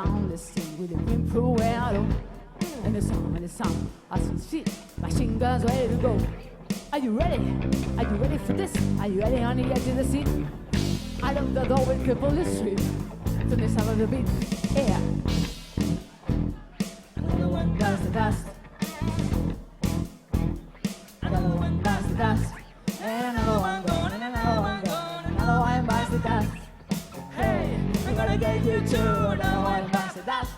down, let's sing with the Impruado. And the song, as we see, machine guns ready to go. Are you ready? Are you ready for this? Are you ready on the edge of the seat? I love the door with people the street. To the sound of the beat, yeah. Another one does the dust. Another one does the dust. And another one gone, and another one gone. Another one buys the dust. Hey, I'm gonna get you too. Another one buys the dust.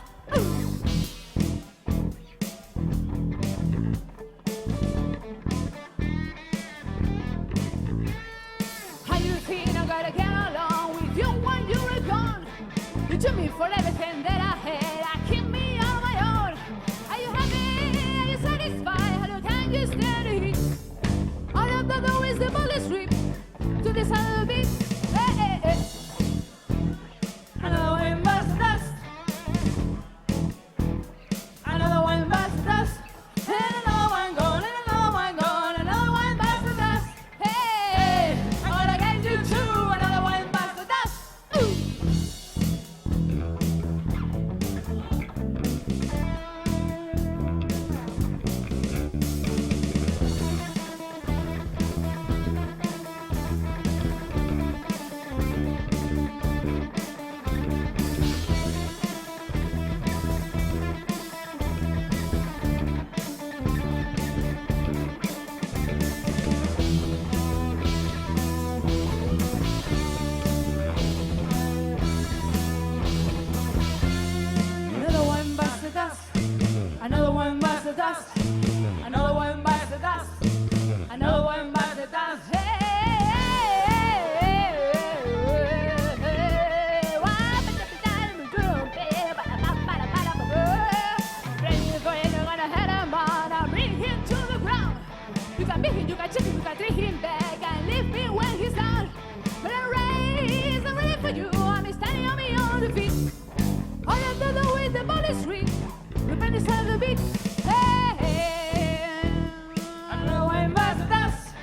How you think I'm gonna get along with you when you're gone? You took me for everything that I had. I keep me on my own. Are you happy? Are you satisfied? How can you stand the heat? All of the door is the bullet street to the sound of the beat. Hey, hey, hey. Another one busts the dust. Another one busts the dust. And another one gone, and another one gone. Another one busts the dust. Hey, I'm gonna get you too. Another one busts the dust. Ooh. Another one busts the dust. Another one busts the dust. Another one busts the dust. Another one busts the dust. Hey, you got me, you got chicken, you got three him back and leave me when he's down. But I'm raised, I'm ready for you. I'm standing on me on the feet. All I do know is the bullet street. Repent the sound of the beat. Hey, another one busts the dust.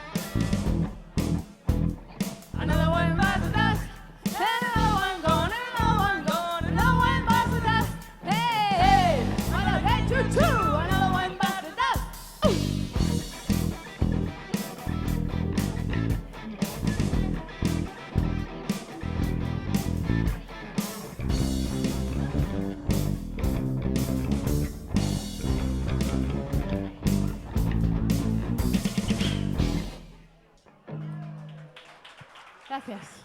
Another one busts the dust. And another one gone, and another one gone. Another one busts the dust. Hey, I'm gonna get you too. Another one busts the dust. Ooh. Gracias.